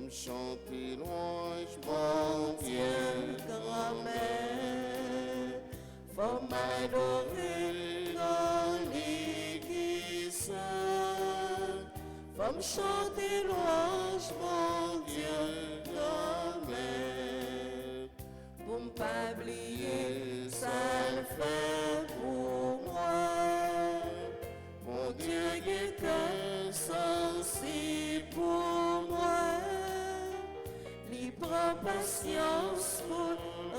comme chant et louange, mon Dieu, grand-mère, faut m'adorer dans l'église, faut me chanter louange, mon Dieu, grand-mère, pour ne pas oublier, ça le fait pour moi, mon Dieu, quelqu'un sensible pour moi. Prends patience pour nous.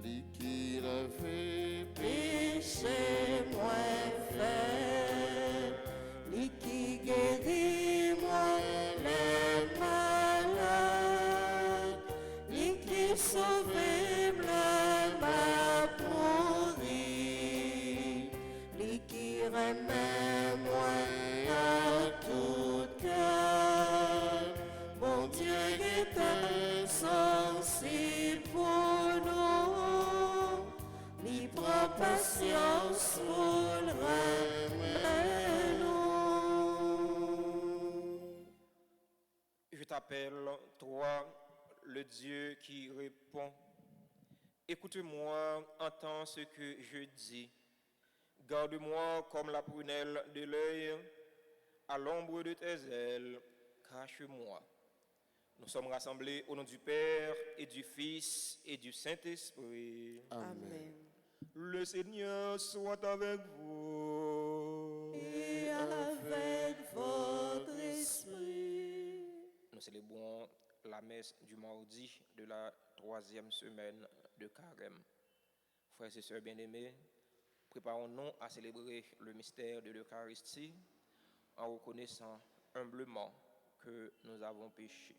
lui qui avait Péché moi fait, lui qui guérit moi les malades, lui qui sauve le mal pourri, lui qui remet moi à tout cœur. Mon Dieu est sensible pour nous, lui prend patience pour le nous. Je t'appelle, toi, le Dieu qui répond. Écoute-moi, entends ce que je dis. Garde-moi comme la prunelle de l'œil, à l'ombre de tes ailes, cache-moi. Nous sommes rassemblés au nom du Père et du Fils et du Saint-Esprit. Amen. Le Seigneur soit avec vous. Et avec votre esprit. Nous célébrons la messe du mardi de la 3e semaine de Carême. Frères et sœurs bien-aimés, préparons-nous à célébrer le mystère de l'Eucharistie en reconnaissant humblement que nous avons péché.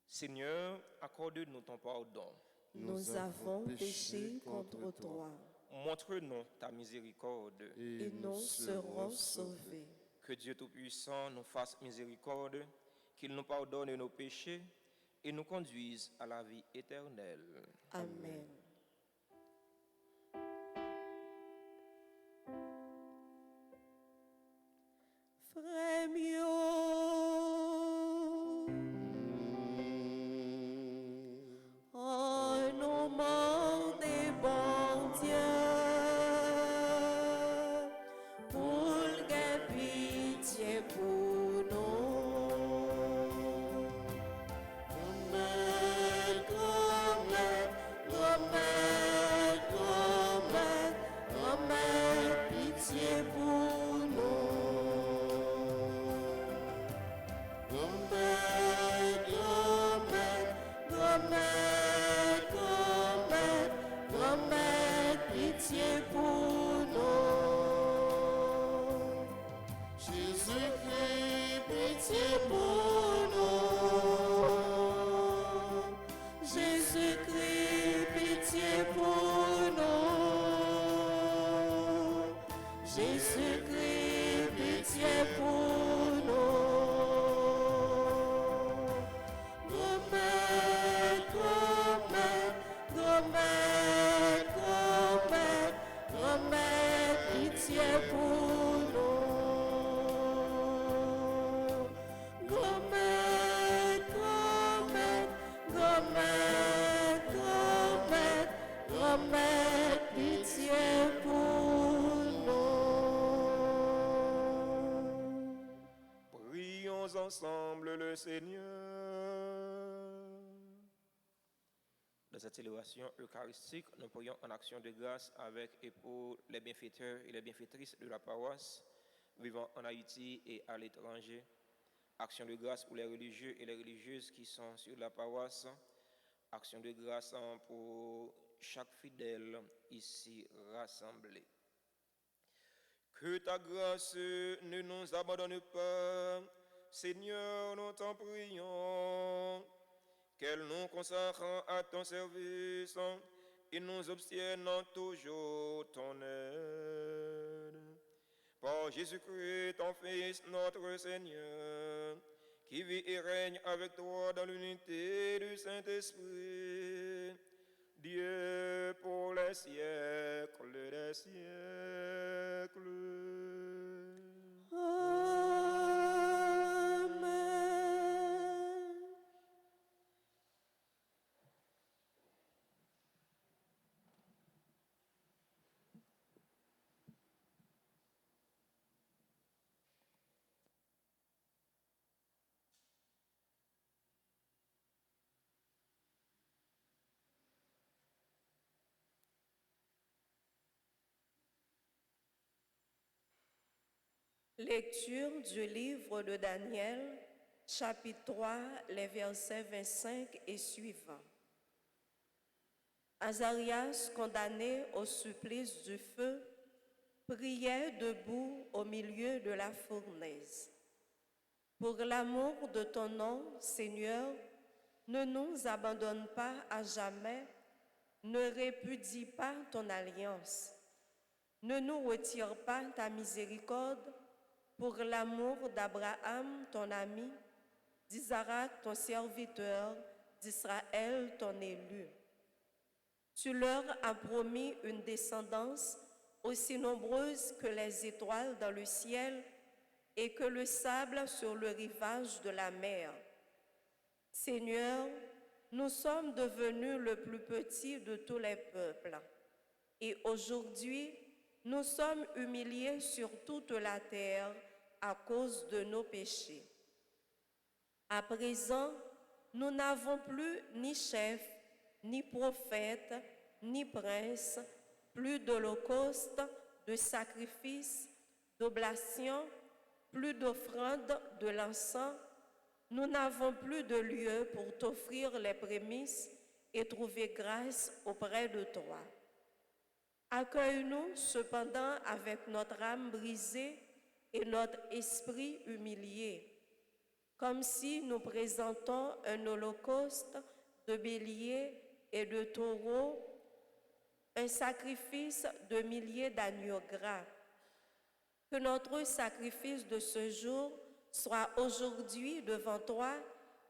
Seigneur, accorde-nous ton pardon. Nous avons péché contre toi Montre-nous ta miséricorde. et nous serons sauvés. Que Dieu Tout-Puissant nous fasse miséricorde, qu'il nous pardonne nos péchés et nous conduise à la vie éternelle. Amen. Frère mieux, en nom des bons dieux, pour que pitié pour nous. Grand-mère, grand-mère, grand-mère, grand-mère, pitié pour nous. Grand-mère, grand-mère, grand-mère, grand-mère, grand-mère, pitié pour nous. Jésus-Christ, pitié pour nous. Jésus-Christ, pitié pour nous. Jésus-Christ, pitié pour nous. Grand-mère, grand-mère, grand-mère, grand-mère, grand-mère, pitié pour nous. Grand-mère, grand-mère, grand-mère, grand-mère, grand-mère, pitié pour nous. Prions ensemble le Seigneur. Dans cette célébration eucharistique, nous prions en action de grâce avec et pour les bienfaiteurs et les bienfaitrices de la paroisse vivant en Haïti et à l'étranger. Action de grâce pour les religieux et les religieuses qui sont sur la paroisse. Action de grâce pour chaque fidèle ici rassemblé. Que ta grâce ne nous abandonne pas, Seigneur, nous t'en prions, qu'elle nous consacre à ton service et nous obtienne toujours ton aide. Par Jésus-Christ, ton Fils, notre Seigneur, qui vit et règne avec toi dans l'unité du Saint-Esprit, Dieu pour les siècles des siècles. Lecture du livre de Daniel, chapitre 3, les versets 25 et suivants. Azarias, condamné au supplice du feu, priait debout au milieu de la fournaise. Pour l'amour de ton nom, Seigneur, ne nous abandonne pas à jamais, ne répudie pas ton alliance, ne nous retire pas ta miséricorde, pour l'amour d'Abraham, ton ami, d'Isaac, ton serviteur, d'Israël, ton élu. Tu leur as promis une descendance aussi nombreuse que les étoiles dans le ciel et que le sable sur le rivage de la mer. Seigneur, nous sommes devenus le plus petit de tous les peuples. Et aujourd'hui, nous sommes humiliés sur toute la terre à cause de nos péchés. À présent, nous n'avons plus ni chef, ni prophète, ni prince, plus d'holocauste, de sacrifices, d'oblations, plus d'offrandes de l'encens. Nous n'avons plus de lieu pour t'offrir les prémices et trouver grâce auprès de toi. Accueille-nous cependant avec notre âme brisée et notre esprit humilié, comme si nous présentons un holocauste de béliers et de taureaux, un sacrifice de milliers d'agneaux gras. Que notre sacrifice de ce jour soit aujourd'hui devant toi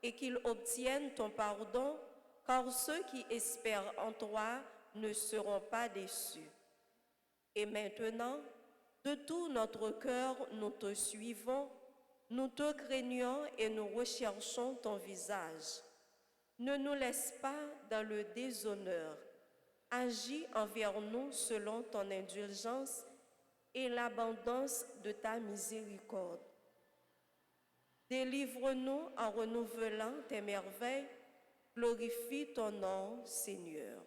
et qu'il obtienne ton pardon, car ceux qui espèrent en toi ne seront pas déçus. Et maintenant, de tout notre cœur, nous te suivons, nous te craignons et nous recherchons ton visage. Ne nous laisse pas dans le déshonneur. Agis envers nous selon ton indulgence et l'abondance de ta miséricorde. Délivre-nous en renouvelant tes merveilles. Glorifie ton nom, Seigneur.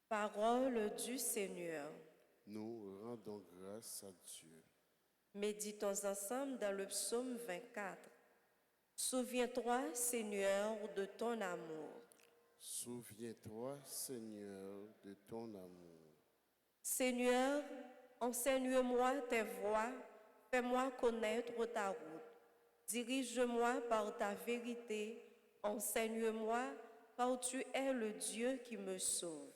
Parole du Seigneur. Nous rendons grâce à Dieu. Méditons ensemble dans le psaume 24. Souviens-toi, Seigneur, de ton amour. Souviens-toi, Seigneur, de ton amour. Seigneur, enseigne-moi tes voies, fais-moi connaître ta route. Dirige-moi par ta vérité, enseigne-moi, car tu es le Dieu qui me sauve.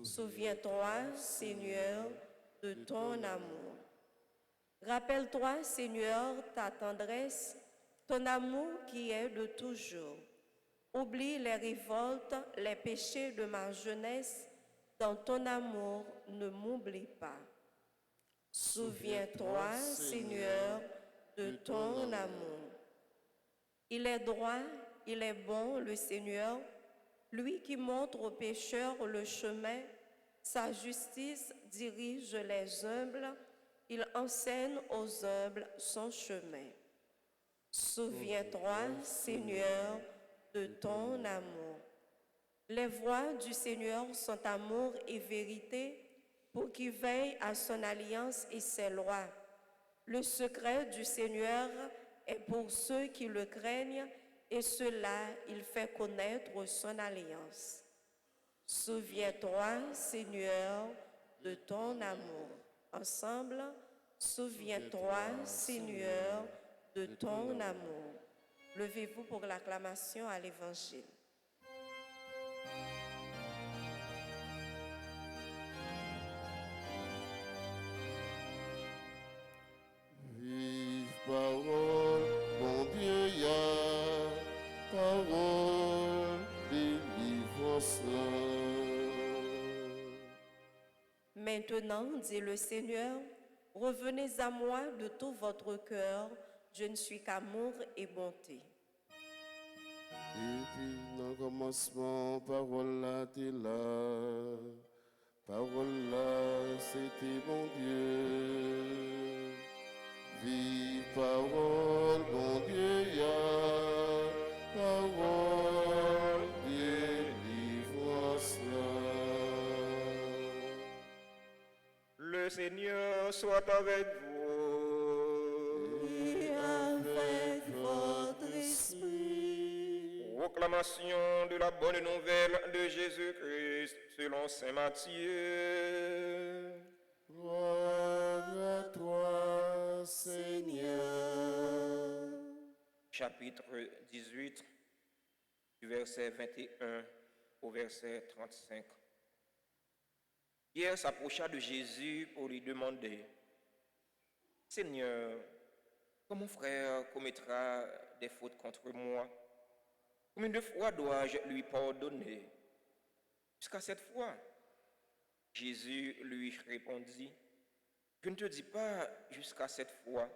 Souviens-toi, Seigneur, de ton amour. Rappelle-toi, Seigneur, ta tendresse, ton amour qui est de toujours. Oublie les révoltes, les péchés de ma jeunesse. Dans ton amour, ne m'oublie pas. Souviens-toi, Seigneur, de ton amour. Il est droit, il est bon, le Seigneur, lui qui montre aux pécheurs le chemin. Sa justice dirige les humbles, il enseigne aux humbles son chemin. Souviens-toi, Seigneur, de ton amour. Les voies du Seigneur sont amour et vérité pour qui veille à son alliance et ses lois. Le secret du Seigneur est pour ceux qui le craignent et cela il fait connaître son alliance. Souviens-toi, Seigneur, de ton amour. Ensemble, souviens-toi, Seigneur, de ton amour. Levez-vous pour l'acclamation à l'Évangile. Vive parole, mon Dieu, ya, parole, délivrance. Maintenant, dit le Seigneur, revenez à moi de tout votre cœur, je ne suis qu'amour et bonté. Et puis, dans le commencement, parole là, t'es là. Parole là, c'était mon Dieu. Vive parole, mon Dieu, ya, parole, délivrance là. Le Seigneur soit avec vous. Et avec votre esprit. Proclamation de la bonne nouvelle de Jésus-Christ selon saint Matthieu. Gloire à toi, Seigneur. Chapitre 18, du verset 21 au verset 35. Pierre s'approcha de Jésus pour lui demander, « Seigneur, quand mon frère commettra des fautes contre moi, combien de fois dois-je lui pardonner? Jusqu'à 7 fois. » Jésus lui répondit, « Je ne te dis pas jusqu'à 7 fois,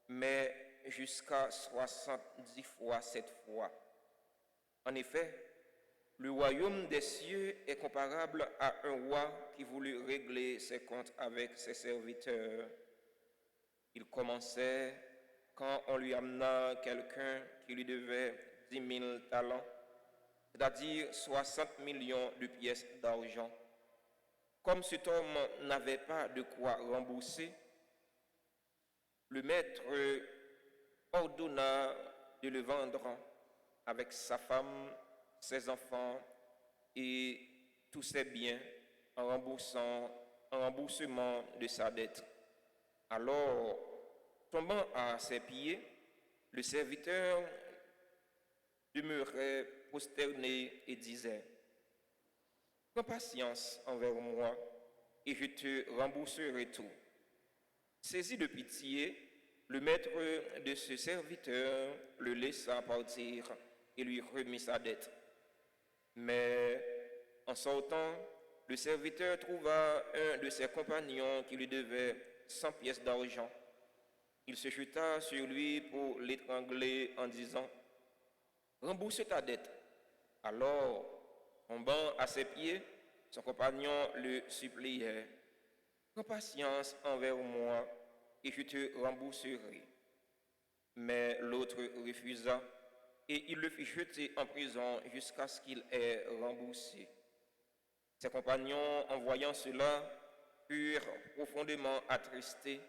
mais jusqu'à 70 fois 7 fois. » En effet, le royaume des cieux est comparable à un roi qui voulut régler ses comptes avec ses serviteurs. Il commençait quand on lui amena quelqu'un qui lui devait 10 000 talents, c'est-à-dire 60 millions de pièces d'argent. Comme cet homme n'avait pas de quoi rembourser, le maître ordonna de le vendre avec sa femme, ses enfants et tous ses biens en remboursement de sa dette. Alors, tombant à ses pieds, le serviteur demeurait prosterné et disait, « Prends patience envers moi et je te rembourserai tout. » Saisi de pitié, le maître de ce serviteur le laissa partir et lui remit sa dette. Mais en sortant, le serviteur trouva un de ses compagnons qui lui devait 100 pièces d'argent. Il se jeta sur lui pour l'étrangler en disant, « Rembourse ta dette. » Alors, tombant à ses pieds, son compagnon le suppliait, « Prends patience envers moi et je te rembourserai. » Mais l'autre refusa et il le fit jeter en prison jusqu'à ce qu'il ait remboursé. Ses compagnons, en voyant cela, furent profondément attristés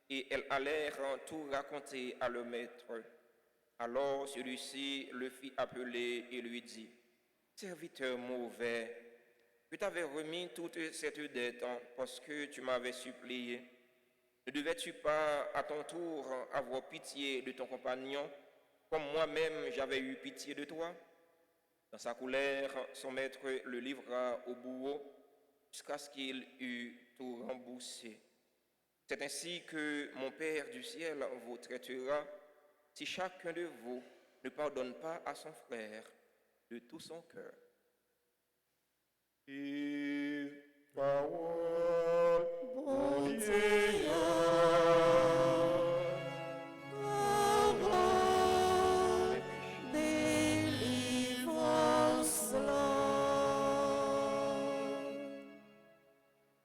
et elles allèrent tout raconter à leur maître. Alors celui-ci le fit appeler et lui dit, « Serviteur mauvais, je t'avais remis toute cette dette parce que tu m'avais supplié. Ne devais-tu pas à ton tour avoir pitié de ton compagnon, comme moi-même j'avais eu pitié de toi? » Dans sa colère, son maître le livra au bourreau jusqu'à ce qu'il eût tout remboursé. C'est ainsi que mon Père du ciel vous traitera si chacun de vous ne pardonne pas à son frère de tout son cœur. Et parole Bon Dieu, parole, délivrance,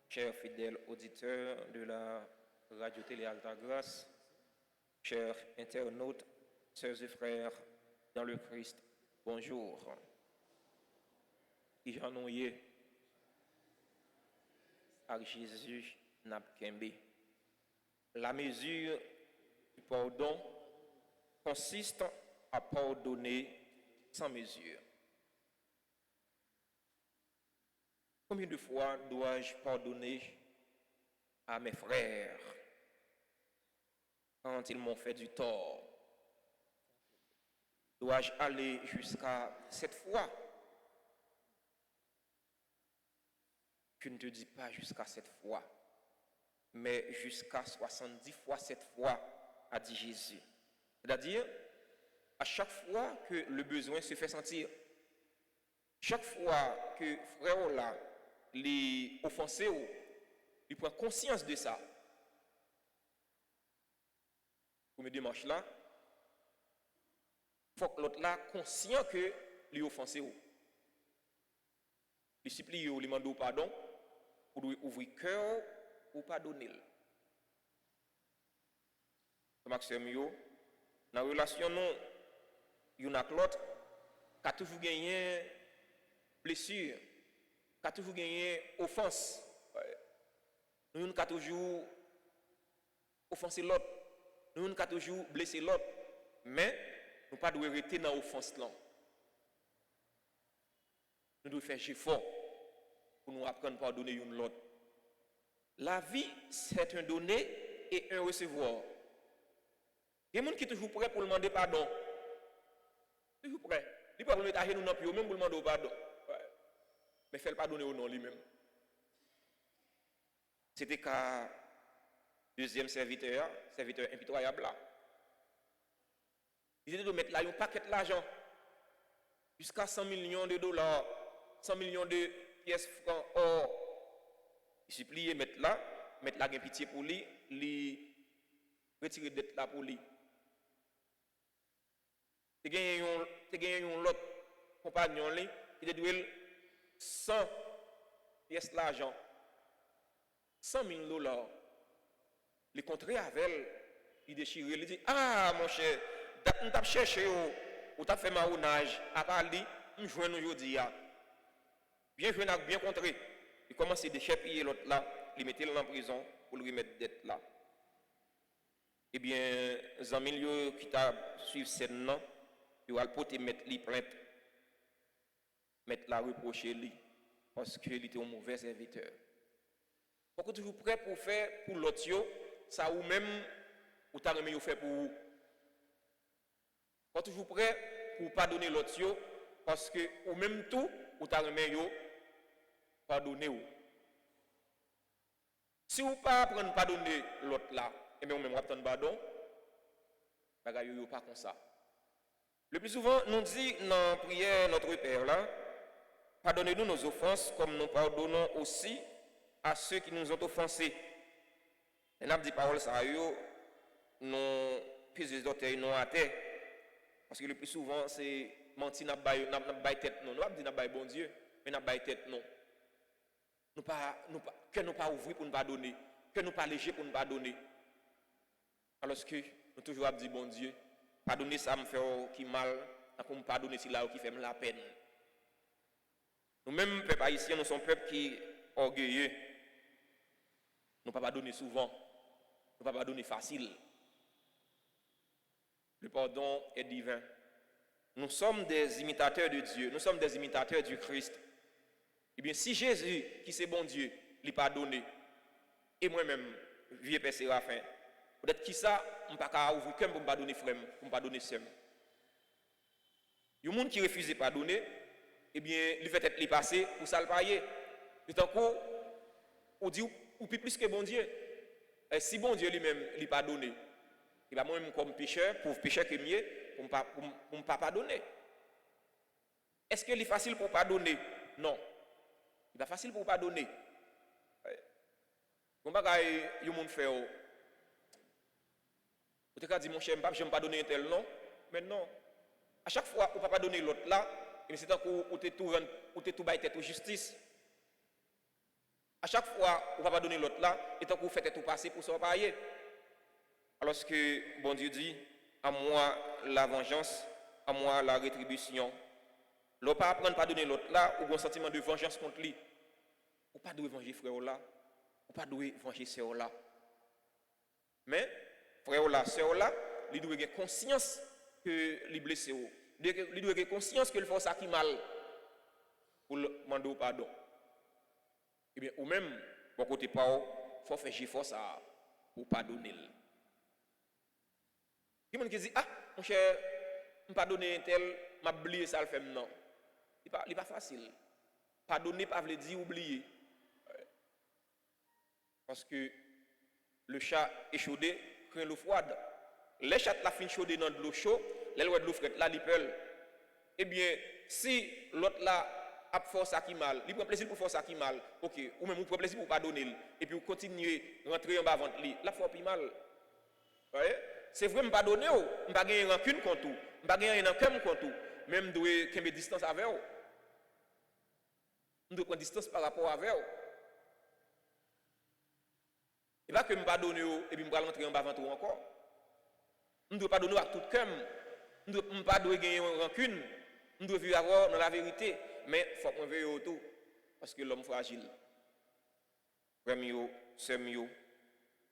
Chers fidèles auditeurs de la radio-télé Alta Grâce, chers internautes, sœurs et frères dans le Christ, bonjour. Et j'en ai à Jésus Napkembe. La mesure du pardon consiste à pardonner sans mesure. Combien de fois dois-je pardonner à mes frères quand ils m'ont fait du tort? Dois-je aller jusqu'à 7 fois? Je ne te dis pas jusqu'à 7 fois, mais jusqu'à 70 fois 7 fois, a dit Jésus. C'est-à-dire, à chaque fois que le besoin se fait sentir, chaque fois que frère là, les offensés, il prend conscience de ça. Pour me démarche là, il faut que l'autre là conscient que les offensés, il supplie, il demande pardon, pour lui ouvrir le cœur ou pardonner. Maxime, dans la relation, il y a l'autre qui a toujours gagné blessure, qui a toujours gagné offense. nous avons toujours offensé l'autre, nous avons toujours blessé l'autre, mais nous ne pas rester dans l'offense là. Nous devons faire effort pour nous apprendre à pardonner l'autre. La vie, c'est un donner et un recevoir. Il y a des gens qui sont toujours prêts pour demander pardon. Toujours prêts. Il ne peut pas mettre à nous dans le même pour demander pardon. Ouais. Mais il fait le pardonner au nom lui-même. C'était qu'un deuxième serviteur impitoyable là. Il était de mettre là un paquet d'argent. Jusqu'à 100 millions de dollars, 100 millions de pièces francs or. Il supplie mettre là un pitié pour lui, retirer dette là pour lui. Tu gagné un autre compagnon qui te doit 100 pièces d'argent, 100 000 dollars. Le contraire avec elle, il déchire, il dit ah mon cher, on t'a cherché ou t'a fait marronnage, à part lui, je joins aujourd'hui. Bien joué, bien contré. Il commence à déchapper l'autre là, il mettait en prison pour lui remettre dette là. Eh bien, les amis qui t'a suivi cette nom, il va le mettre lui plainte, mettre la reprocher lui, parce qu'il était un mauvais serviteur. Pourquoi toujours prêt pour faire pour l'autre, ça ou même, ou t'as remis faire pour vous. Pas toujours prêt pour pardonner l'autre, parce que ou même tout, ou t'as remis pardonner ou. Si vous pas apprendre pardonner l'autre là, et bien vous même attendre pardon, bagay yo pas comme ça. Le plus souvent nous dit dans la prière notre Père là, pardonnez-nous nos offenses comme nous pardonnons aussi à ceux qui nous ont offensés. Et n'a dit parole ça yo nous pise les orteils non à terre parce que le plus souvent c'est mentir n'a bail tête non, nous pas dire n'a bail bon Dieu, mais n'a bail tête non. Que nous pas ouvrir pour nous pardonner, que nous pas léger pour nous pardonner. Alors que nous toujours dit bon Dieu, pardonner ça me fait qui mal, pour me pardonner si là qui fait la peine. Nous-mêmes, peuple haïtien, nous sommes peuple qui orgueilleux. Nous ne pas pardonner souvent, nous ne pas pardonner facile. Le pardon est divin. Nous sommes des imitateurs de Dieu, nous sommes des imitateurs du Christ. Eh bien, si Jésus, qui c'est bon Dieu, lui pardonné, et moi-même, vieux Père Séraphin, peut-être qui ça, je ne peux pas ouvrir comme pour me pardonner frère, pour me pardonner sœur. Il y a des gens qui refusent de pardonner, eh bien, il fait être les passer pour ça le payer. Tout en coup, on dit, ou plus que bon Dieu. Et si bon Dieu lui-même, lui pardonné, il va moi-même comme pécheur, pour pécheur que mieux, pour ne pas pardonner. Est-ce que c'est facile pour pardonner? Non. Il n'est pas facile pour pardonner. Comment est-ce que vous fait? Vous avez dit, mon cher, je ne vais pas pardonner un tel nom. Mais non. À chaque fois, vous ne pouvez pas pardonner l'autre là, c'est tant que vous avez tout baillé justice. À chaque fois, vous ne pouvez pas pardonner l'autre là, et tant que vous faites tout passer pour se payer. Alors que bon Dieu dit, à moi la vengeance, à moi la rétribution. L'on pas apprendre à pardonner l'autre là, ou un sentiment de vengeance contre lui. Ou pas de venger frère là, ou pas de venger sœur là. Mais frère là, sœur là, il doit avoir conscience que il blessé. Il doit avoir conscience que le fait ça qui mal pour demander pardon. Et bien ou même bon côté pas faut faire effort ça pour pardonner. Il y a des gens qui disent ah mon cher, me pardonner tel m'a oublié ça le fait non. Il n'est pas facile. Pardonner, pas veut dire oublier. Parce que le chat échaudé craint l'eau froide. Les chats la fin chaudée dans de l'eau chaude, les lois de l'eau frette là, ils peuvent. Eh bien, si l'autre là a fait ça qui mal, il prend plaisir pour faire ça qui mal, ok, ou même vous prend plaisir pour pardonner, et puis vous continuez à rentrer en bas avant lui, là, il faut plus mal. C'est vrai, je ne pas pardonner, je ne pas gagner rancune contre vous, je ne pas gagner un cœur contre vous, même je dois prendre distance avec vous. Je dois prendre distance par rapport avec vous. Et pas que je ne pardonne et puis je vais rentrer en bas avant tout encore. Je ne dois pas pardonner à tout cœur. Je ne dois pas gagner rancune. Je dois vivre avoir dans la vérité. Mais il faut que je veille autour. Parce que l'homme fragile. Vraiment, sœurs yo.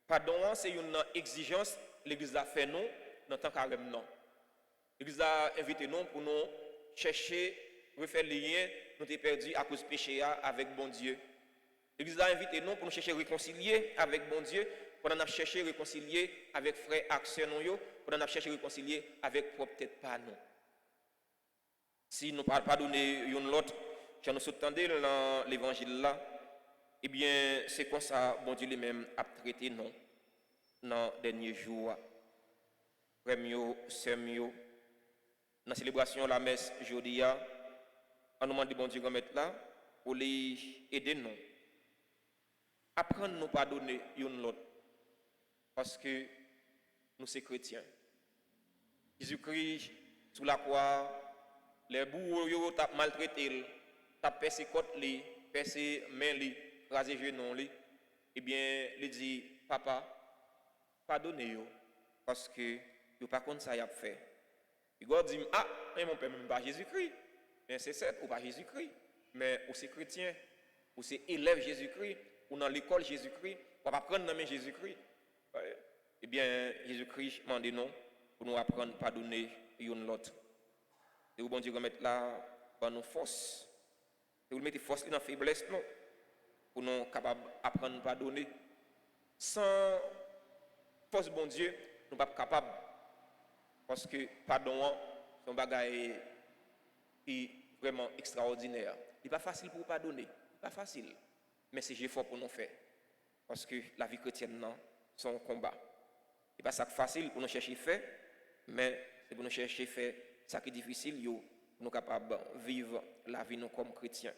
Pardon, c'est une exigence l'Église a fait nous dans tant carême non. L'Église a invité nous pour nous chercher refaire les liens nous t'es perdu à cause du péché avec bon Dieu. L'Église a invité nous pour nous chercher réconcilier avec bon Dieu, pour nous chercher réconcilier avec frères actions nous, pour nous chercher réconcilier avec propre tête pas nous. Si nous ne parlons pas donner une l'autre, quand nous s'entendons dans l'évangile là, eh bien c'est comme ça bon Dieu lui-même a traité nous dans les derniers jours. Frères mio, sœurs mio, dans la célébration de la messe aujourd'hui, on nous demande bon Dieu remettre là pour les aider nous. Apprendre nous pardonner une l'autre parce que nous sommes chrétiens. Jésus-Christ sous la croix, les bourreaux t'ont maltraité, t'ont percé côte li, percé main li, rasé genou li. Eh bien, il dit papa, pardonnez-yo parce que yo pas contre ça y a fait. Il dit ah, mais mon père même pas Jésus-Christ. Mais c'est certes ou pas Jésus-Christ, mais ou c'est chrétien, ou c'est élève Jésus-Christ, ou dans l'école Jésus-Christ, on va apprendre dans Jésus-Christ. Eh bien, Jésus-Christ m'a dit non pour nous apprendre à pardonner une l'autre. Et vous bon Dieu remettre là par nos forces. Et vous mettez force dans la faiblesse non pour nous capables d'apprendre à pardonner. Sans force bon Dieu, nous ne sommes pas capables. Parce que pardon, c'est un bagage qui est vraiment extraordinaire. Il n'est pas facile pour pardonner. Pas facile. Mais c'est fort pour nous faire. Parce que la vie chrétienne, non, c'est un combat. Ce n'est pas ça facile pour nous chercher faire, mais c'est pour nous chercher faire ça qui est difficile pour nous capables de vivre la vie nous comme chrétiens.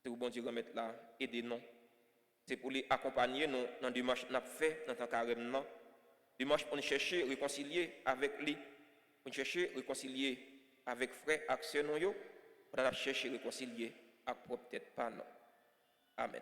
C'est pour bon Dieu remettre là, aider nous. C'est pour les accompagner nous dans des démarches que nous avons fait dans le carême. Des démarches pour nous chercher à réconcilier avec lui, pour nous chercher à réconcilier avec frères actions nous, pour nous chercher à réconcilier avec propre tête pas non. Amen.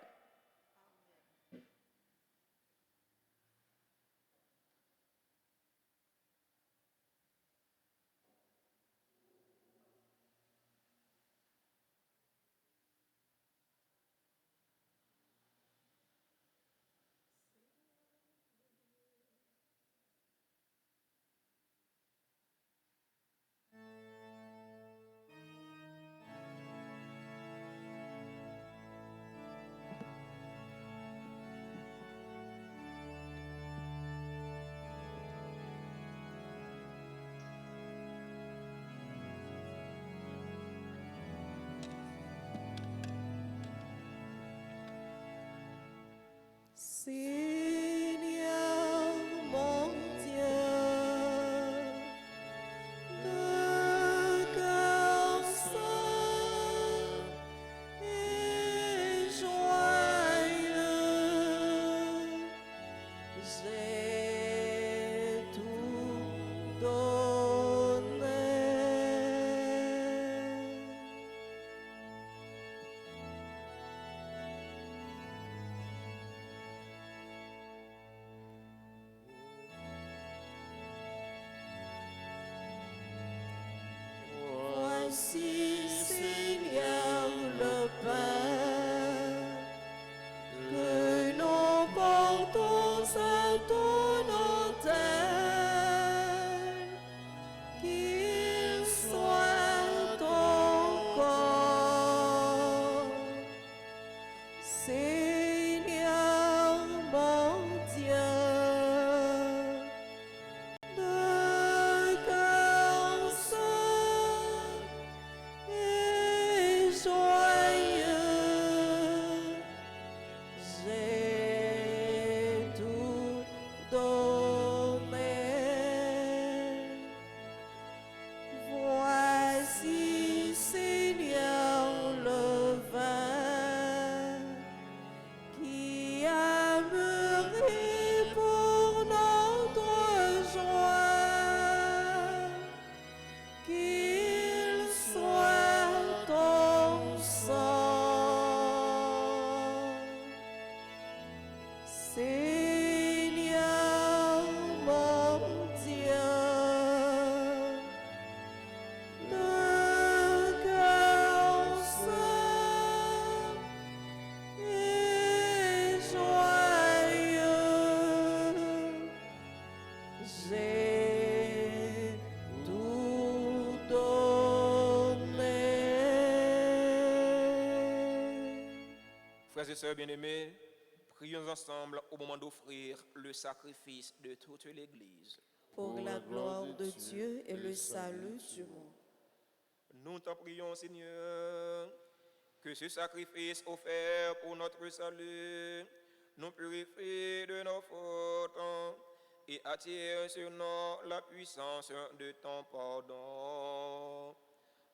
Frères et sœurs bien-aimés, prions ensemble au moment d'offrir le sacrifice de toute l'Église. pour la gloire de Dieu et le salut du monde. Nous t'en prions, Seigneur, que ce sacrifice offert pour notre salut nous purifie de nos fautes et attire sur nous la puissance de ton pardon.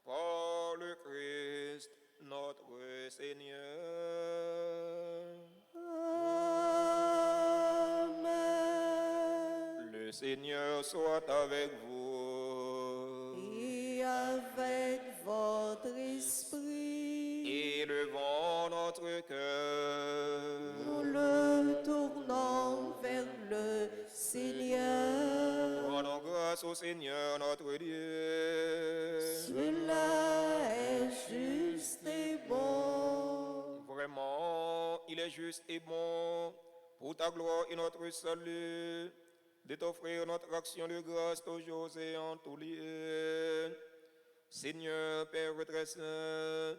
Par le Christ, notre Seigneur. Amen. Le Seigneur soit avec vous. Et avec votre esprit, Élevons notre cœur. nous le tournons vers le Seigneur. Rendons grâce au Seigneur notre Dieu. Cela est juste et bon. Vraiment, il est juste et bon, pour ta gloire et notre salut, de t'offrir notre action de grâce toujours et en tout lieu. Seigneur, Père très saint,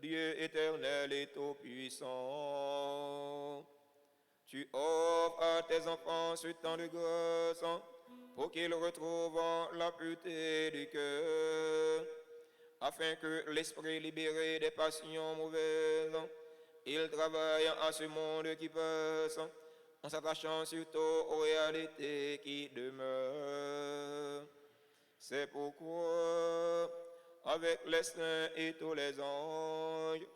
Dieu éternel et tout-puissant, tu offres à tes enfants ce temps de grâce pour qu'ils retrouvent la pureté du cœur, afin que l'esprit libéré des passions mauvaises, il travaille à ce monde qui passe, en s'attachant surtout aux réalités qui demeurent. C'est pourquoi, avec les saints et tous les anges,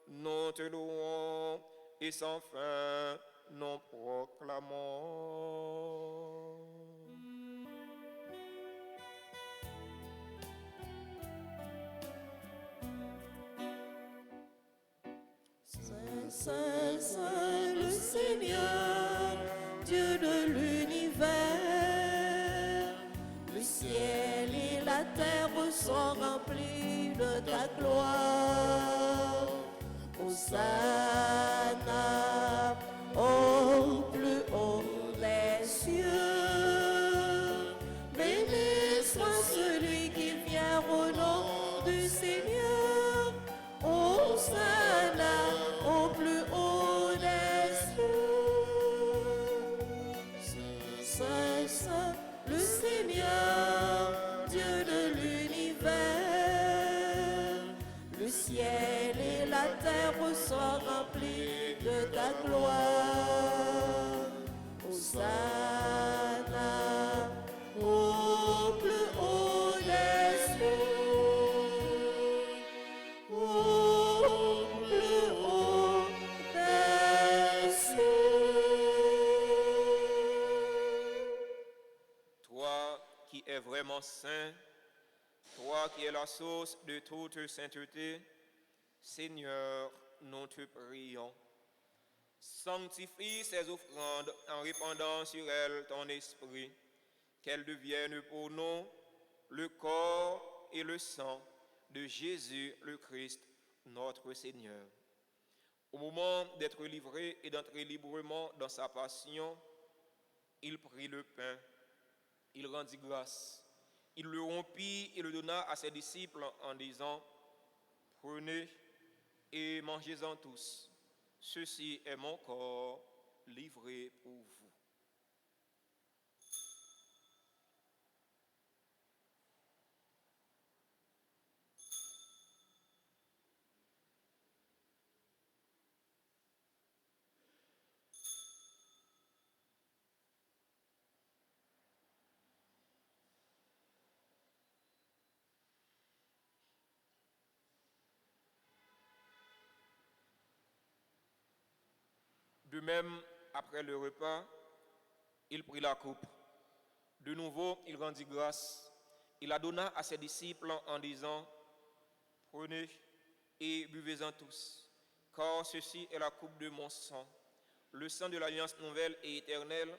nous te louons et sans fin nous proclamons. Saint, Saint, Saint, le Seigneur, Dieu de l'univers, le ciel et la terre sont remplis de ta gloire. Hosanna au plus haut des cieux. Béni soit celui qui vient au nom du Seigneur. Hosanna au plus haut des cieux. Saint, Saint, le Seigneur, Dieu de l'univers, le ciel et la terre sont remplis de ta gloire. Hosanna au plus haut des cieux. Au plus haut des cieux. Toi qui es vraiment saint, toi qui es la source de toute sainteté, Seigneur, nous te prions. Sanctifie ces offrandes en répandant sur elles ton esprit, qu'elles deviennent pour nous le corps et le sang de Jésus le Christ, notre Seigneur. Au moment d'être livré et d'entrer librement dans sa passion, il prit le pain, il rendit grâce, il le rompit et le donna à ses disciples en disant, « Prenez et mangez-en tous. Ceci est mon corps livré pour vous. » De même, après le repas, il prit la coupe. De nouveau, il rendit grâce. Il la donna à ses disciples en disant, « Prenez et buvez-en tous, car ceci est la coupe de mon sang, le sang de l'alliance nouvelle et éternelle,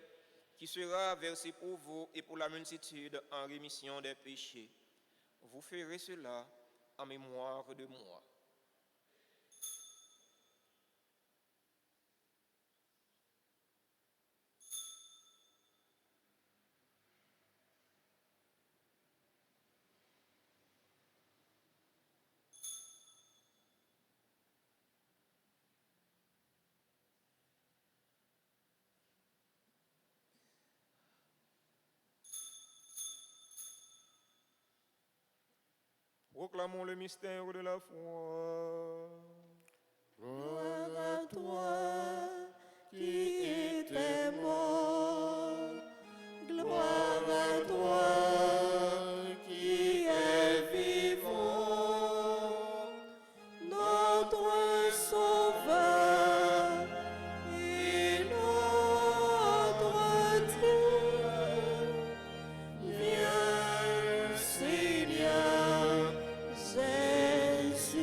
qui sera versé pour vous et pour la multitude en rémission des péchés. Vous ferez cela en mémoire de moi. » Proclamons le mystère de la foi. Gloire à toi qui étais mort. Gloire à toi qui es vivant. Notre Sauveur et notre Dieu. Viens, Seigneur Jésus.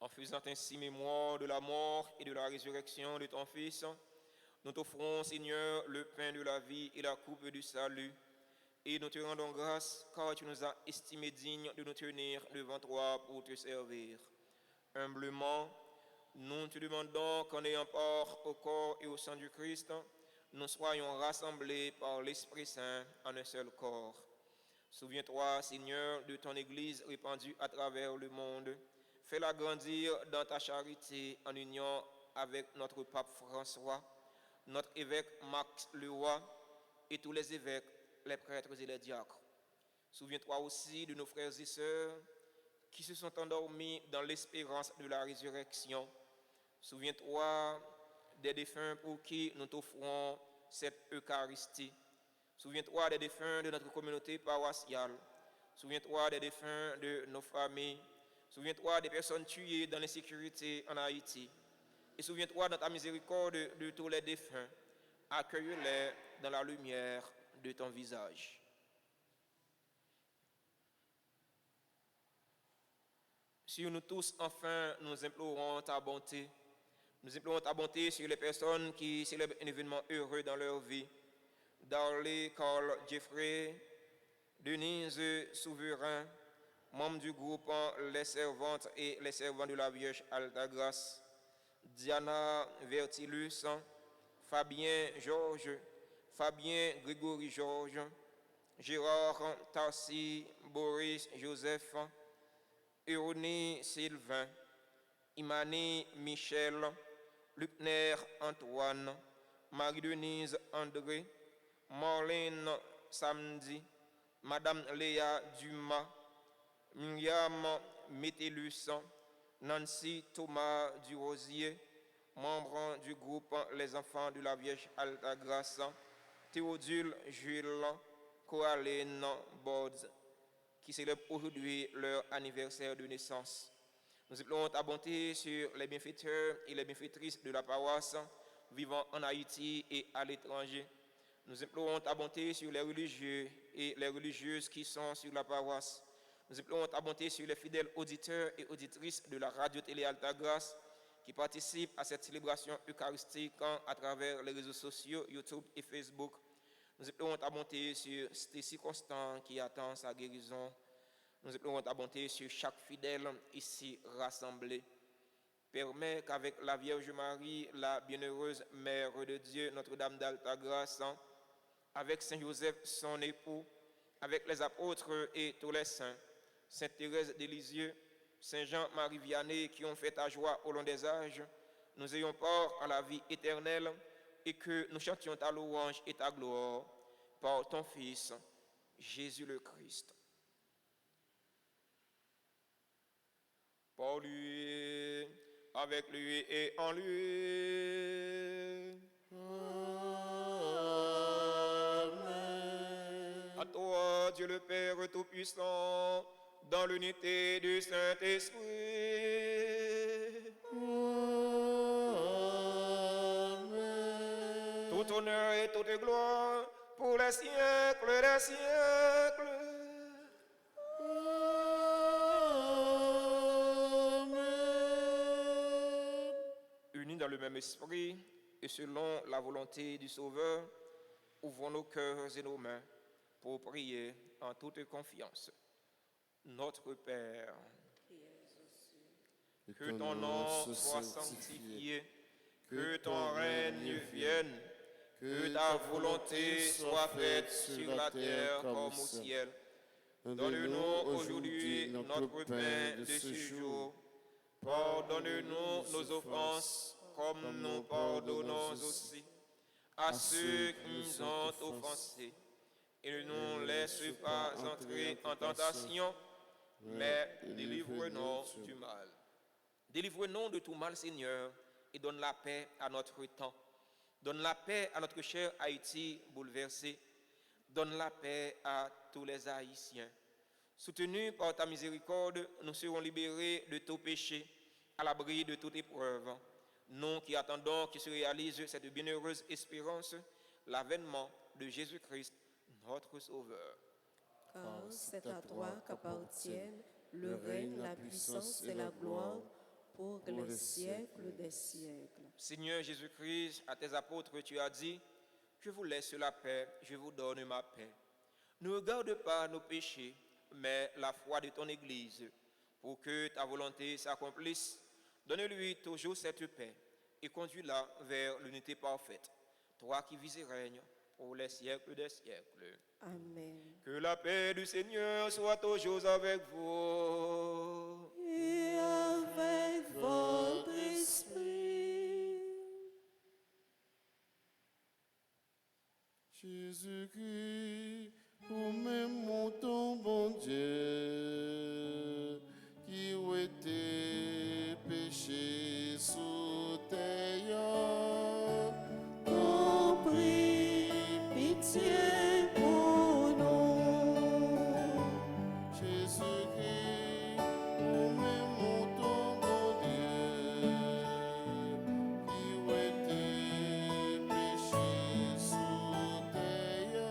En faisant ainsi mémoire de la mort et de la résurrection de ton Fils, nous t'offrons, Seigneur, le pain de la vie et la coupe du salut. Et nous te rendons grâce car tu nous as estimés dignes de nous tenir devant toi pour te servir. Humblement, nous te demandons qu'en ayant part au corps et au sang du Christ, nous soyons rassemblés par l'Esprit Saint en un seul corps. Souviens-toi, Seigneur, de ton Église répandue à travers le monde. Fais-la grandir dans ta charité en union avec notre pape François, notre évêque Max Leroy et tous les évêques, les prêtres et les diacres. Souviens-toi aussi de nos frères et sœurs qui se sont endormis dans l'espérance de la résurrection. Souviens-toi des défunts pour qui nous t'offrons cette Eucharistie. Souviens-toi des défunts de notre communauté paroissiale. Souviens-toi des défunts de nos familles. Souviens-toi des personnes tuées dans l'insécurité en Haïti. Et souviens-toi dans ta miséricorde de tous les défunts. Accueille-les dans la lumière de ton visage. Sur nous tous, enfin, nous implorons ta bonté. Nous implorons ta bonté sur les personnes qui célèbrent un événement heureux dans leur vie. Darley, Carl, Jeffrey, Denise, Souverain, membres du groupe Les Servantes et les Servants de la Vierge Altagrace, Diana Vertilus, Fabien Georges, Fabien Grégory Georges, Gérard Tarsi, Boris Joseph, Eronie Sylvain, Imani Michel, Lucner Antoine, Marie-Denise André, Marlène Samedi, Madame Léa Dumas, Myriam Métellus, Nancy Thomas Durosier, membre du groupe Les Enfants de la Vierge Altagrace, Théodule Jules, Coraline Bords, qui célèbrent aujourd'hui leur anniversaire de naissance. Nous implorons ta bonté sur les bienfaiteurs et les bienfaitrices de la paroisse vivant en Haïti et à l'étranger. Nous implorons ta bonté sur les religieux et les religieuses qui sont sur la paroisse. Nous implorons ta bonté sur les fidèles auditeurs et auditrices de la radio-télé Altagrace qui participent à cette célébration eucharistique à travers les réseaux sociaux, YouTube et Facebook. Nous implorons ta bonté sur Stacy Constant qui attend sa guérison. Nous implorons ta bonté sur chaque fidèle ici rassemblé. Permets qu'avec la Vierge Marie, la bienheureuse Mère de Dieu, Notre-Dame d'Altagrace, avec Saint Joseph, son époux, avec les apôtres et tous les saints, Sainte Thérèse de Lisieux, Saint Jean-Marie Vianney qui ont fait ta joie au long des âges, nous ayons part à la vie éternelle et que nous chantions ta louange et ta gloire par ton Fils, Jésus le Christ. Par lui, avec lui et en lui. Amen. À toi, Dieu le Père Tout-Puissant, dans l'unité du Saint-Esprit. Amen. Tout honneur et toute gloire pour les siècles des siècles. Amen. Unis dans le même esprit et selon la volonté du Sauveur, ouvrons nos cœurs et nos mains pour prier en toute confiance. Notre Père, que ton nom soit sanctifié, que ton règne vienne, que ta volonté soit faite sur la terre comme au ciel. Donne-nous aujourd'hui notre pain de ce jour. Pardonne-nous nos offenses, comme nous pardonnons aussi à ceux qui nous ont offensés. et ne nous laisse pas entrer en tentation, mais délivre-nous du mal. Délivre-nous de tout mal, Seigneur, et donne la paix à notre temps. Donne la paix à notre cher Haïti bouleversé. Donne la paix à tous les Haïtiens. Soutenus par ta miséricorde, nous serons libérés de tout péché, à l'abri de toute épreuve. Nous qui attendons que se réalise cette bienheureuse espérance, l'avènement de Jésus-Christ, notre Sauveur. Car c'est à toi qu'appartiennent le règne, la puissance et la gloire pour les siècles des siècles. Seigneur Jésus-Christ, à tes apôtres, tu as dit, je vous laisse la paix, je vous donne ma paix. Ne regarde pas nos péchés, mais la foi de ton Église, pour que ta volonté s'accomplisse. Donne-lui toujours cette paix et conduis-la vers l'unité parfaite. Toi qui vis et règnes pour les siècles des siècles. Amen. Que la paix du Seigneur soit toujours avec vous. Et avec votre esprit. Jésus-Christ, vous-même mon ton bon Dieu, qui ont été péchés sous terre, Compris, pitié pour nous. Jésus-Christ, vous-même mon ton bon Dieu, qui ont été péchés sous terre,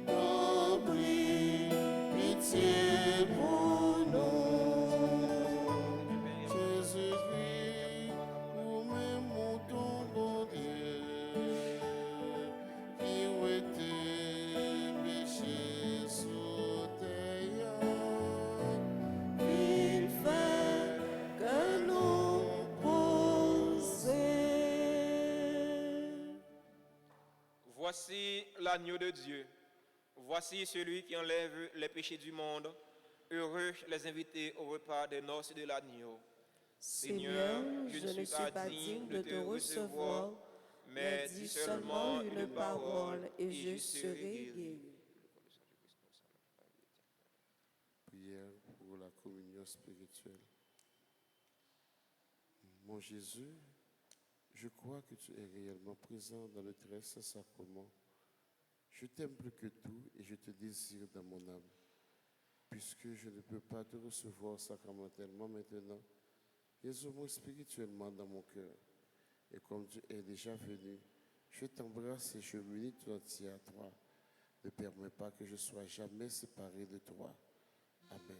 Compris, pitié pour nous. Jésus-Christ, vous-même mon ton bon Dieu, qui ont été péchés sous terre, Il fait que nous poser. Voici l'agneau de Dieu. Voici celui qui enlève les péchés du monde. Heureux les invités au repas des noces de l'agneau. Seigneur, je ne suis pas digne de te recevoir, mais dis seulement une parole et je serai guéri. Prière pour la communion spirituelle. Mon Jésus, je crois que tu es réellement présent dans le très saint sacrement. Je t'aime plus que tout et je te désire dans mon âme. Puisque je ne peux pas te recevoir sacramentellement maintenant, Jésus-moi spirituellement dans mon cœur. Et comme tu es déjà venu, je t'embrasse et je m'unis tout entier à toi. Ne permets pas que je sois jamais séparé de toi. Amen.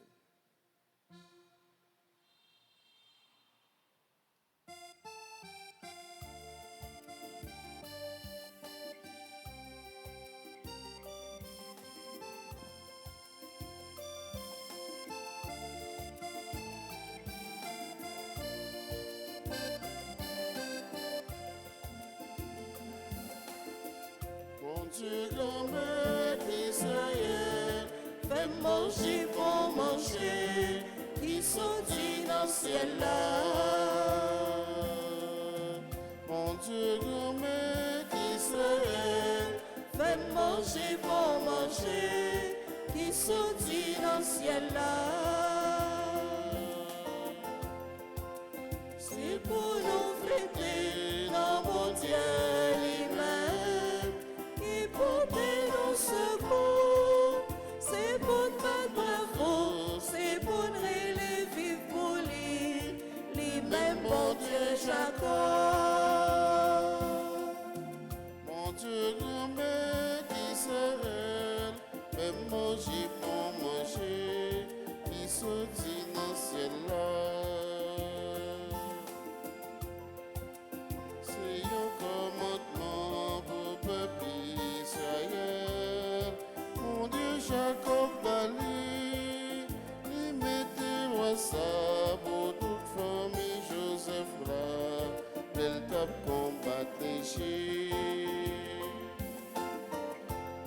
Mon Dieu, grand-mère d'Israël, Fais manger pour manger, qui sortit dans le ciel là. mon Dieu, grand-mère d'Israël, Fais manger pour manger, qui sortit dans le ciel là. C'est pour nous fêter dans mon Dieu lui-même, qui portait nos secours. C'est pour nous faire bravo, c'est pour nous les vivre pour lui, lui-même bon Dieu Jacob. mon Dieu, grand-mère d'Israël, fais manger pour manger, qui sortit dans le ciel là. C'est un commandement pour le peuple Israël. Mon Dieu, Jacob Bali, il mettait moi ça pour toute famille Joseph là, elle tape combattre les Jésus.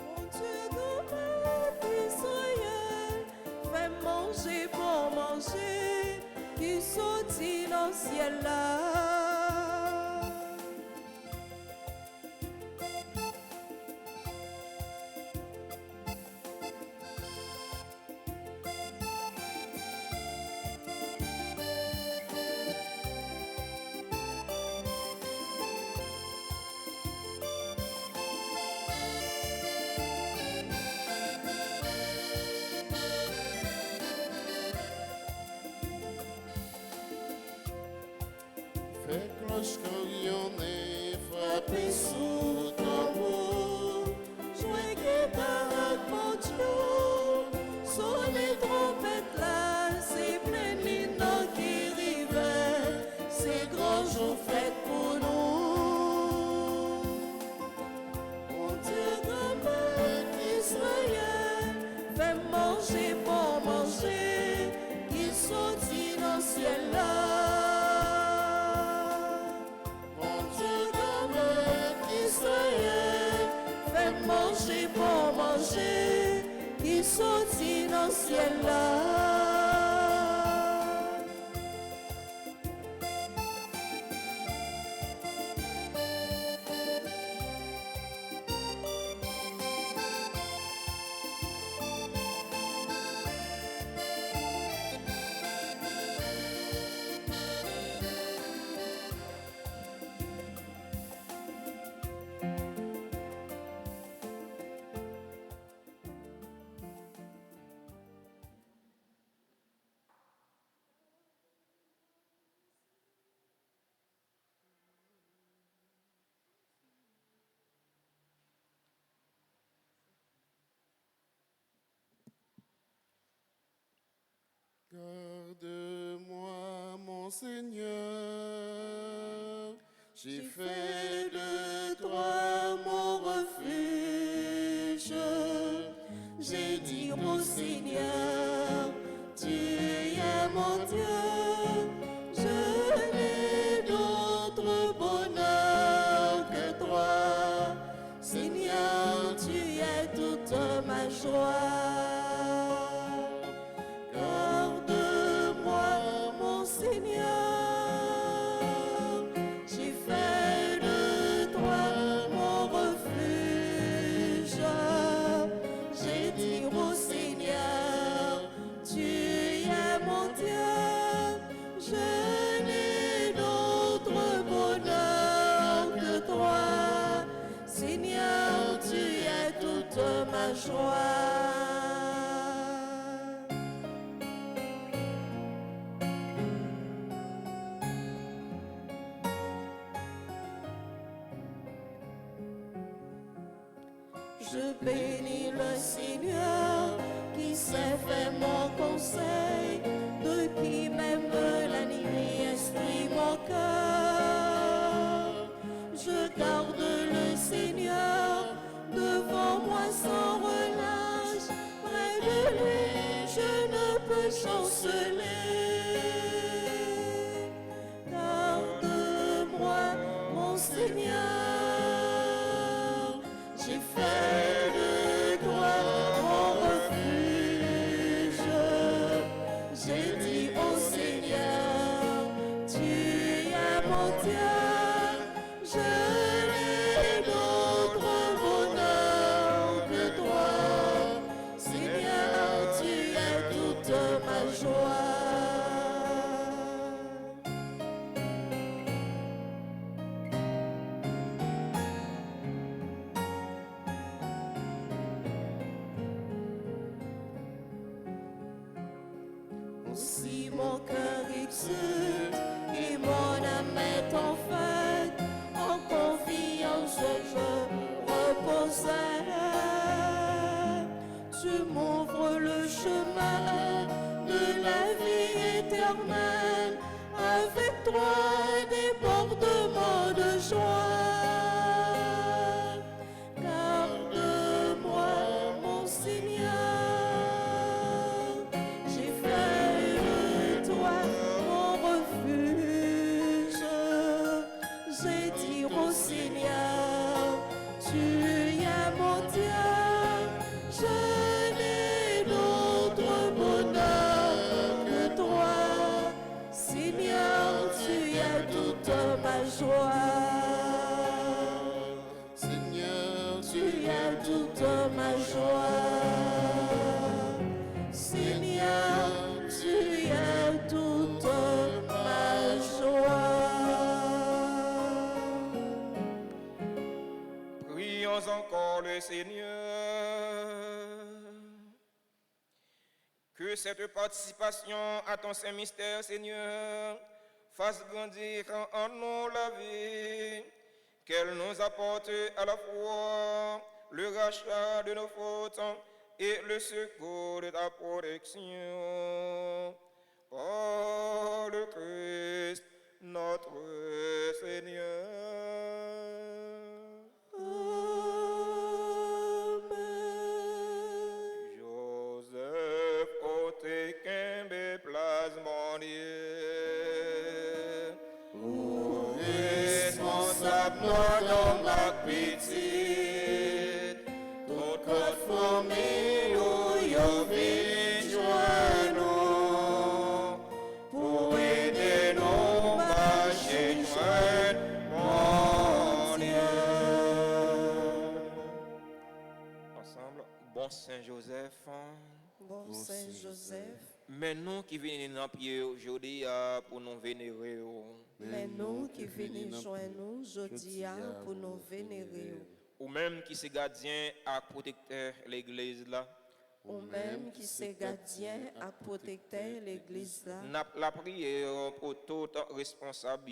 Mon Dieu, grand-mère d'Israël, fais manger pour manger, qui sortit dans le ciel là. cloche quand on est frappé sous tambour. Jouez guitare, mon Dieu, sur les trompettes là, c'est plein l'inan qui rivait, c'est grand jour fête pour nous. Mon Dieu, grand-mère Israël, fais manger pour manger, qui sortit dans le ciel là. Mon Dieu, grand-mère Israël, fais manger pour manger, qui sortit dans le ciel là. Garde-moi, mon Seigneur, j'ai fait de toi mon refuge. J'ai dit mon Seigneur, tu es mon Dieu, je n'ai d'autre bonheur que toi. Seigneur, tu es toute ma joie. Garde-moi, mon Seigneur, j'ai fait de toi mon refuge. J'ai dit au Seigneur, tu es mon Dieu, je n'ai d'autre bonheur que toi. Seigneur, tu es toute ma joie. Je bénis le Seigneur qui s'est fait mon conseil, depuis même la nuit instruit mon cœur. Je garde le Seigneur devant moi sans relâche, près de lui je ne peux chanceler. Garde-moi, mon Seigneur, j'ai fait de toi mon refuge. J'ai dit au Seigneur, tu es mon Dieu, je n'ai d'autre bonheur que toi. Seigneur, tu es toute ma joie. Aussi mon cœur exulte et mon âme est en fête, en confiance je reposerai. Tu m'ouvres le chemin de la vie éternelle, avec toi débordement de joie. Garde-moi, mon Seigneur, j'ai fait de toi mon refuge. J'ai dit au Seigneur, tu es mon Dieu, je n'ai d'autre bonheur que toi. Seigneur, tu es toute ma joie. Seigneur, Tu es toute ma joie. Seigneur, tu es toute ma joie. Prions encore le Seigneur. Que cette participation à ton saint mystère, Seigneur, fasse grandir en nous la vie, qu'elle nous apporte à la fois le rachat de nos fautes et le secours de ta protection. Par le Christ, notre Seigneur. Joseph, côté qu'un plasmonier, responsable dans la petite, toute notre famille, yo vin nous, pour aider nos marcher mon Dieu. Ensemble, bon Saint Joseph. Bon Saint Joseph, Mais nous qui venons dans pied aujourd'hui pour nous vénérer. mais nous qui venons joindre nous aujourd'hui pour nous vénérer, Ou même qui c'est gardien à protecteur l'église là. ou même qui c'est gardien à protecteur l'église là, N'a la prière pour tout responsable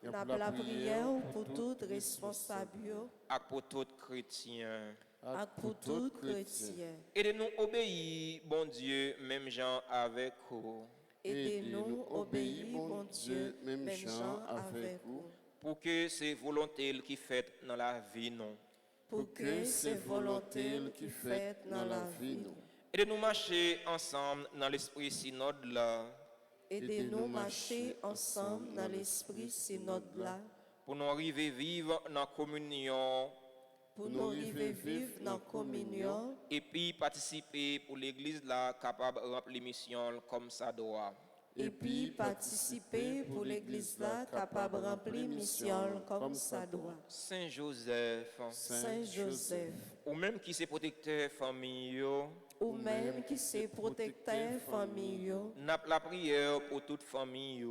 n'a la prière pour tout responsable et pour tout chrétien. et pour tout chrétien. Aidez-nous obéir, bon Dieu, même gens avec vous, Aidez-nous obéir, bon Dieu, même gens avec vous, pour que c'est volonté qui fait dans la vie non. pour que c'est volonté qui fait dans la vie nous. Aidez-nous marcher ensemble dans l'esprit synode là, Aidez-nous marcher ensemble dans l'esprit synode là, pour nous arriver vivre dans la communion pour nous arriver vivre dans la communion et puis participer pour l'église là capable de remplir mission comme ça doit. et puis participer pour l'église là capable de remplir mission comme ça doit. Saint Joseph, Saint Joseph, ou même qui c'est protecteur famille, ou même qui c'est protecteur famille, n'a la prière pour toute famille.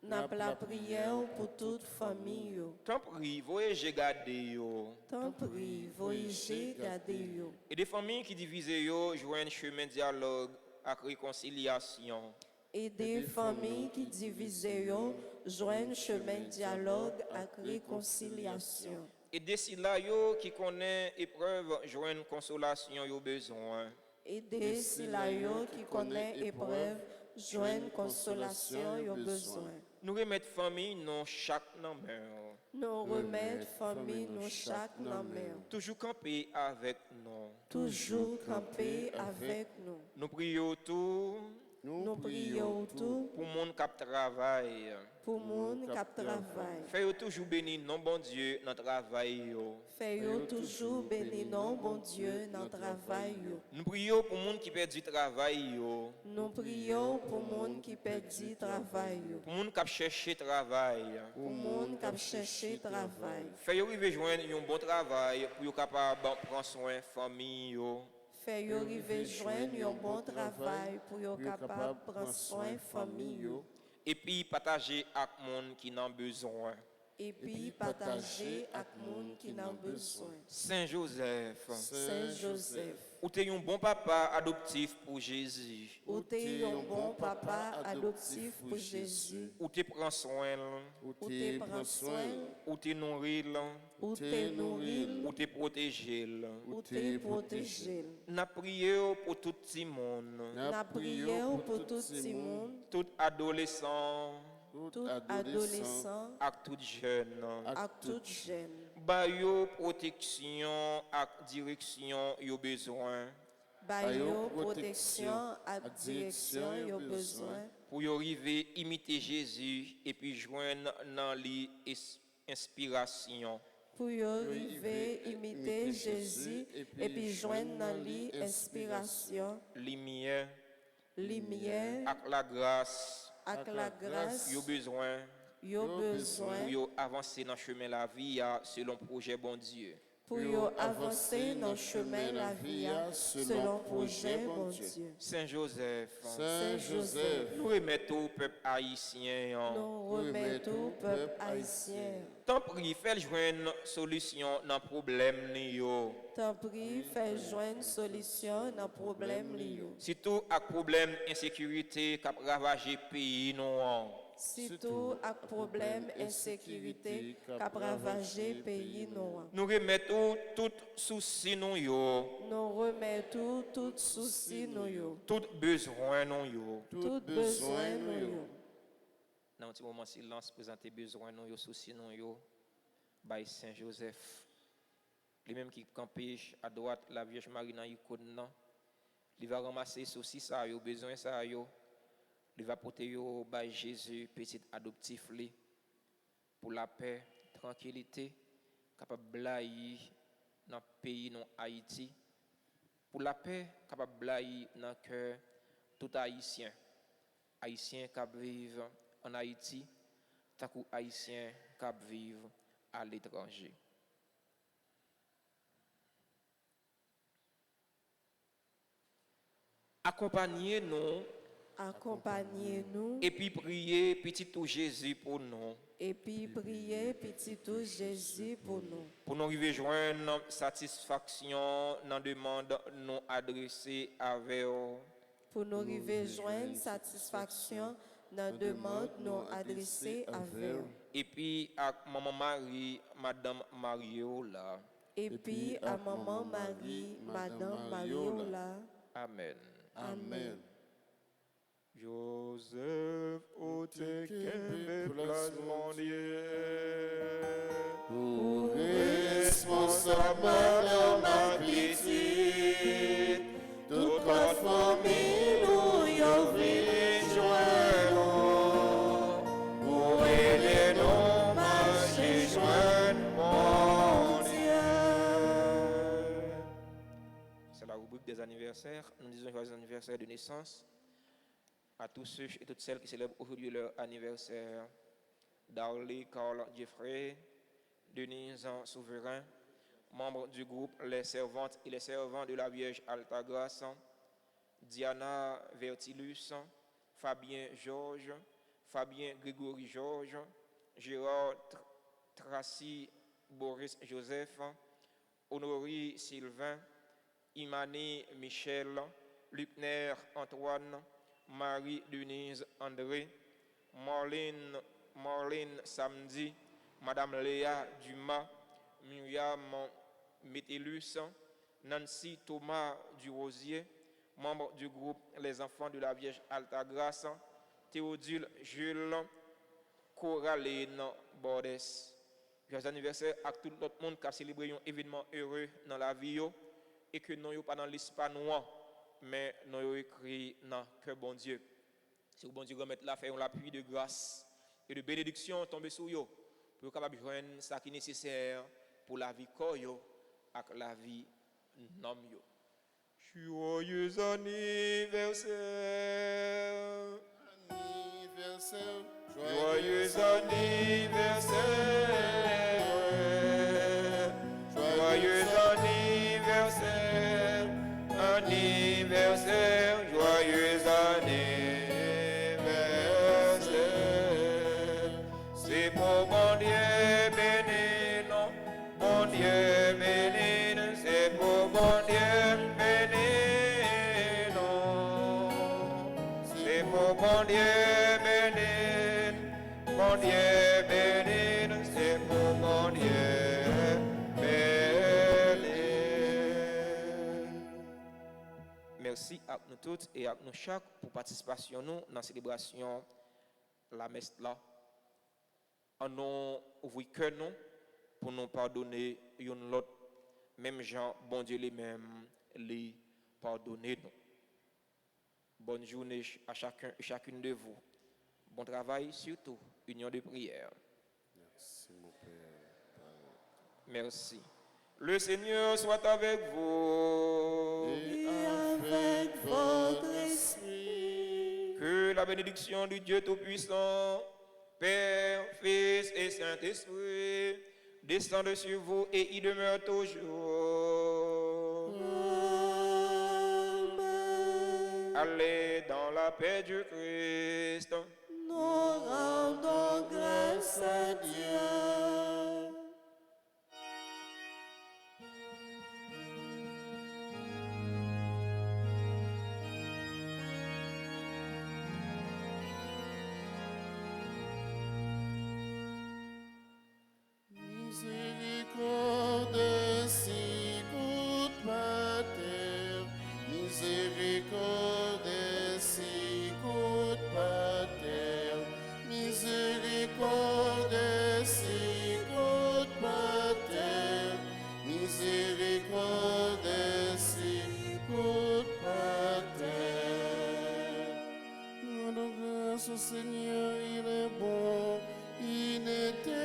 n'a la prière pour toute famille. Tant pis, voyez garder Tant pis, voyez garder yo. et des familles qui divisent joignent chemin dialogue avec réconciliation. Et des familles qui divisent yo joignent chemin dialogue avec réconciliation. Et des là qui connaissent épreuve joignent consolation yo besoin. Et des silayos qui connaissent épreuve joignent consolation yo besoin. Nous remettre famille non chaque number. Nous remettre famille nous chaque dans mer. Toujours camper avec nous. Toujours camper avec nous. Nous prions tout Nous prions tout pour monde qui travaille. pour monde qui travaille. Fais toujours béni non bon Dieu dans travail yo. Fais-yo toujours béni non bon Dieu dans travail yo. Nous prions pour monde qui perd du travail yo. Nous prions pour monde qui perdit travail yo. Pour monde qui cherche travail. Pour monde qui cherche travail. Fais yo arriver joindre un bon travail pour yo capable prendre soin famille yo. Fais-yo arriver joindre un bon travail pour yo capable prendre soin famille yo. Et puis partager avec monde qui n'en besoin. Et puis partager avec monde qui n'a besoin. Saint Joseph, Saint Joseph, ou t'es un bon papa adoptif pour Jésus. ou t'es un bon papa adoptif pour Jésus. Ou t'es prend soin, Ou t'es prend soin, ou t'es nourri, ou t'es nourri, ou t'es protégé. ou t'es protégé. N'a prié pour tout le monde, La prière pour tout le monde, tout adolescent, tout adolescent, et tout jeune. et tout jeune. Ba yo protection et direction yo besoin Bayo protection et direction yo besoin pour y arriver imiter Jésus et puis joindre dans les inspiration. pour y arriver imiter Jésus et puis joindre dans l'inspiration, Lumière lumière avec la grâce avec la grâce yo besoin yo besoin pour yo avancer dans le chemin la vie selon projet bon Dieu. pour yo avancer dans le chemin la vie selon projet bon Dieu. Saint Joseph, Saint Joseph, nous remettons au peuple haïtien. nous remettons au peuple haïtien. Tant pis, fais joindre solution dans le problème yo. Tant pis, fais joindre solution dans le problème lié. Surtout avec problème insécurité qui a ravagé le pays non. surtout à problème insécurité qu'a ravagé pays nous. Nous remettons tout souci nous yo, Nous remettons tout souci nous yo, tout besoin nous yo. tout besoin nous yo. Dans un petit moment de silence, présenter besoin nous yo, souci nous yo, by Saint Joseph. Les mêmes qui campent à droite la Vierge Marie dans l'icône nan, il va ramasser souci ça yo, besoin ça yo. Il va porter yo by Jésus petit adoptif li pour la paix, tranquillité, capable blayi dans le pays non Haïti, pour la paix capable blayi dans le cœur tout haïtien qui vivent en Haïti, tant que haïtien qui vivent à l'étranger. Accompagnez-nous Accompagnez-nous et puis priez petit tout Jésus pour nous. et puis priez petit tout Jésus pour nous. Pour nous arriver joindre satisfaction dans demande nous adressée avec vous. Pour nous arriver joindre satisfaction dans demande nous adressée à vous. Et puis à maman Marie, madame Mariola. Et puis à maman Marie, madame Mariola. Amen. Amen. Joseph, ô te qu'aimé place mon Dieu. Pour responsable de ma petite, toute votre famille nous y rejoignons. Pour aider nos marcher joindre mon Dieu. C'est la rubrique des anniversaires. Nous disons joyeux anniversaire de naissance à tous ceux et toutes celles qui célèbrent aujourd'hui leur anniversaire. Darley, Carl, Jeffrey, Denise Souverain, membres du groupe Les Servantes et les Servants de la Vierge Altagrace, Diana Vertilus, Fabien Georges, Fabien Grégory Georges, Gérard Tracy Boris Joseph, Honoré Sylvain, Imani Michel, Lupner Antoine, Marie-Denise André, Marlène Samedi, Madame Léa Dumas, Myriam Métellus, Nancy Thomas Durosier, membre du groupe Les Enfants de la Vierge Altagrace, Théodule Jules, Coraline Bordes. Joyeux anniversaire à tout le monde qui a célébré un événement heureux dans la vie et que nous pas dans l'espace noir, mais nous écrit dans le cœur bon Dieu. Si vous bon Dieu remettre là, faire l'appui de grâce et de bénédiction tomber sur vous pour capable joindre ce qui est nécessaire pour la vie koyo avec la vie nom yo. Joyeux anniversaire. Joyeux anniversaire. Joyeux anniversaire. Anniversaire, joyeux anniversaire. C'est pour bon Dieu béni, non, bon Dieu béni, c'est pour bon Dieu béni, non, c'est pour bon Dieu béni, bon Dieu béni, c'est pour bon Dieu béni. Merci à nous toutes et à nous chaque pour participation nous dans la célébration la messe là. En nous ouvrir cœur nous pour nous pardonner une l'autre, même gens bon Dieu les mêmes les pardonner nous. Bonne journée à chacun et chacune de vous. Bon travail surtout, union de prière. Merci mon Père. Merci. Le Seigneur soit avec vous. Et avec votre esprit. Que la bénédiction du Dieu Tout-Puissant, Père, Fils et Saint-Esprit, descende sur vous et y demeure toujours. Amen. Allez dans la paix du Christ. Nous rendons grâce à Dieu. grâce au Seigneur, il est bon, il est